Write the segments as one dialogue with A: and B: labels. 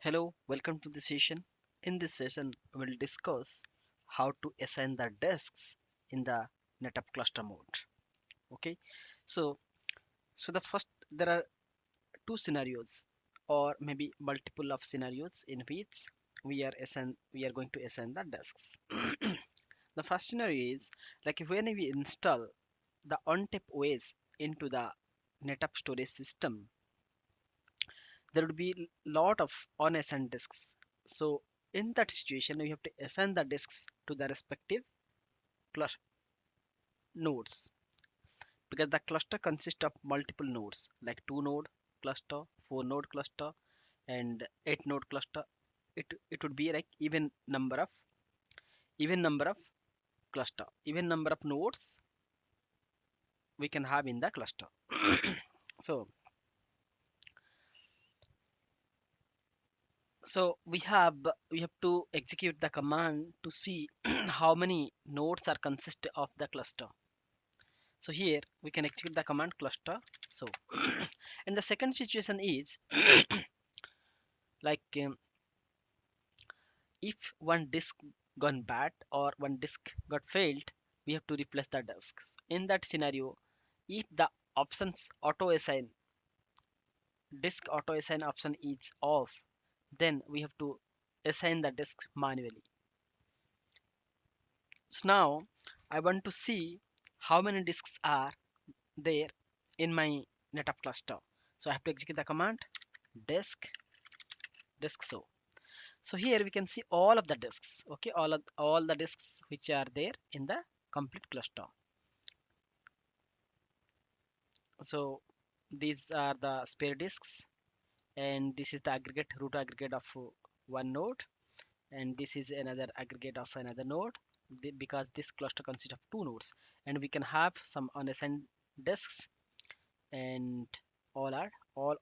A: Hello, welcome to the session. In this session, we'll discuss how to assign the desks in the Netapp cluster mode. Okay, so the first there are two scenarios, or maybe multiple of scenarios in which we are going to assign the desks. The first scenario is like when we install the ONTAP OS into the Netapp storage system, there would be lot of unassigned disks. So in that situation, we have to assign the disks to the respective nodes, because the cluster consists of multiple nodes like 2 node cluster, 4 node cluster, and 8 node cluster. It would be like even number of cluster, even number of nodes we can have in the cluster. so we have to execute the command to see how many nodes are consist of the cluster. So here we can execute the command cluster. So and the second situation is like if one disk gone bad or one disk got failed, we have to replace the disks. In that scenario, if the options auto assign disk auto assign option is off, then we have to assign the disks manually. So now I want to see how many disks are there in my Netapp cluster. So I have to execute the command disk show. So here we can see all of the disks. Okay, all the disks which are there in the complete cluster. So these are the spare disks, and this is the aggregate root aggregate of one node, and this is another aggregate of another node. Because this cluster consists of two nodes, and we can have some unassigned disks, and all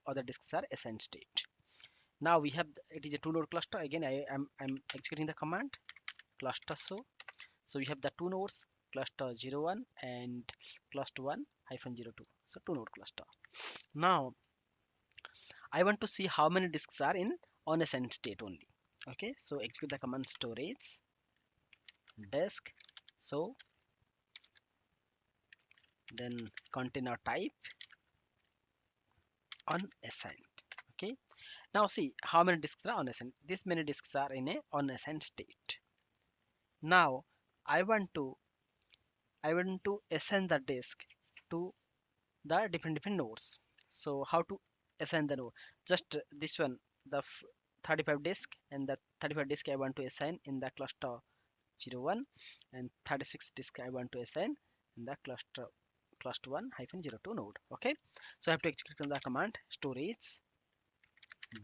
A: other disks are assigned state. Now we have it is a two node cluster. Again, I'm executing the command cluster show. So we have the two nodes cluster 01 and cluster 1 hyphen 02. So two node cluster. Now I want to see how many disks are in unassigned state only. Okay, so execute the command storage disk. So then container type unassigned. Okay, now see how many disks are unassigned. This many disks are in a unassigned state. Now I want to assign the disk to the different nodes. So how to assign the node? Just this one, the 35 disk, and the 35 disk I want to assign in the cluster 01, and 36 disk I want to assign in the cluster 1 hyphen 02 node. Okay, so I have to execute the command storage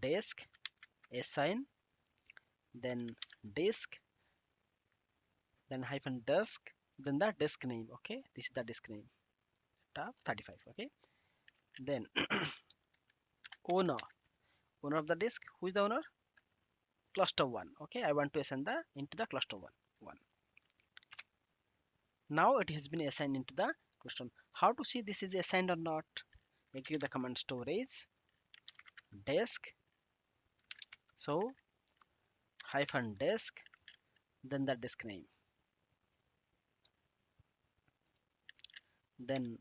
A: disk assign, then disk, then hyphen disk, then the disk name. Okay, this is the disk name tab 35. Okay, then owner of the disk. Who is the owner? Cluster 1. Okay, I want to assign the into the cluster 1. Now it has been assigned into the cluster 1. How to see this is assigned or not? Execute the command storage disk. So hyphen disk, then the disk name, then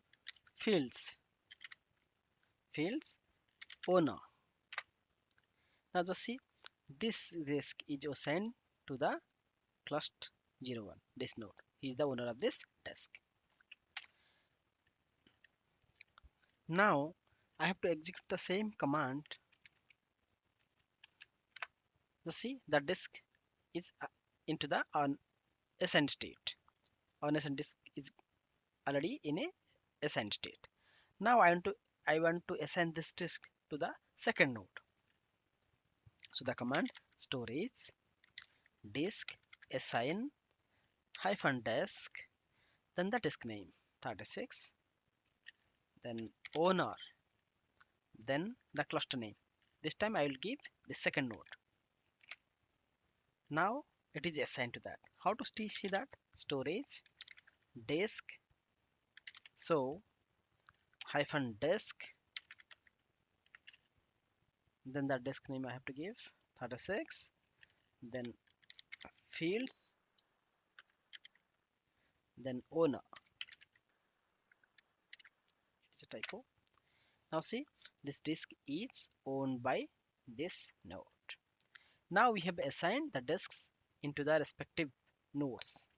A: fields owner. Now just see this disk is assigned to the cluster 01, this node. He is the owner of this disk. Now I have to execute the same command. Just see the disk is into the unassigned state. Unassigned disk is already in a assigned state. Now I want to assign this disk to the second node. So the command storage disk assign hyphen disk, then the disk name 36, then owner, then the cluster name. This time I will give the second node. Now it is assigned to that. How to see that? Storage disk, so hyphen disk, then the disk name I have to give 36, then fields, then owner. It's a typo. Now see, this disk is owned by this node. Now we have assigned the disks into the respective nodes.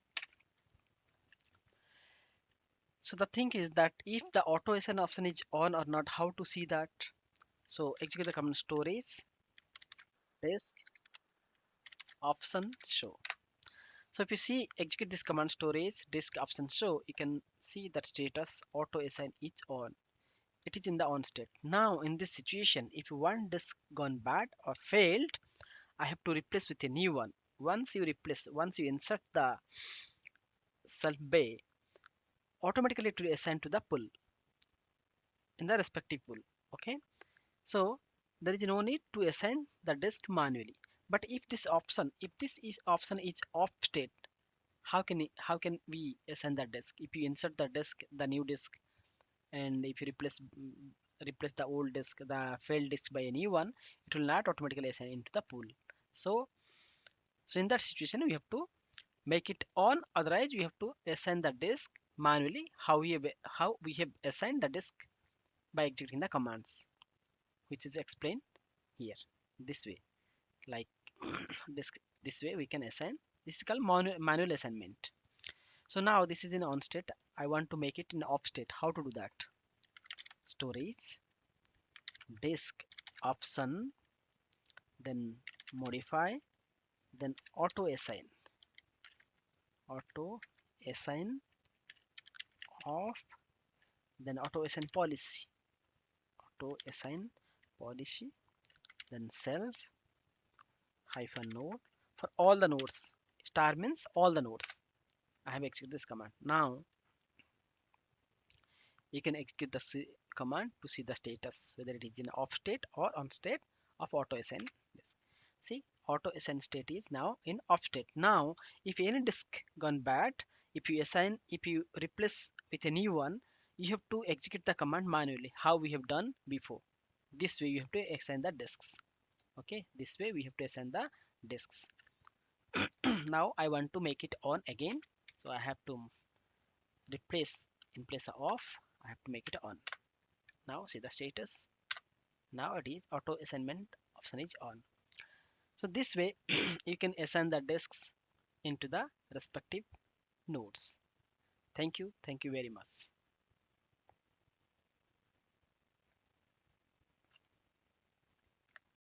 A: So the thing is that if the auto assign option is on or not, how to see that? So execute the command storage disk option show. So if you see execute this command storage disk option show, you can see that status auto assign is on. It is in the on state. Now in this situation, if one disk gone bad or failed, I have to replace with a new one. Once you insert the self bay, automatically it will assign to the pool in the respective pool. Okay, so there is no need to assign the disk manually. But if this is option is off state, how can we assign the disk? If you insert the disk, the new disk, and if you replace the old disk, the failed disk by a new one, it will not automatically assign into the pool. So so in that situation, we have to make it on. Otherwise, we have to assign the disk manually. How we have assigned the disk by executing the commands, which is explained here. This way, like disk, this way we can assign. This is called manual assignment. So now this is in on state. I want to make it in off state. How to do that? Storage disk option, then modify, then auto assign off, then auto assign policy, auto assign policy, then self hyphen node for all the nodes. Star means all the nodes. I have executed this command. Now you can execute the command to see the status, whether it is in off state or on state of auto assign. Yes. See, auto assign state is now in off state. Now if any disk gone bad, if you replace with a new one, you have to execute the command manually, how we have done before. This way you have to assign the disks. Okay, this way we have to assign the disks. Now I want to make it on again, so I have to replace, in place of off, I have to make it on. Now see the status. Now it is auto assignment option is on. So this way you can assign the disks into the respective nodes. Thank you very much.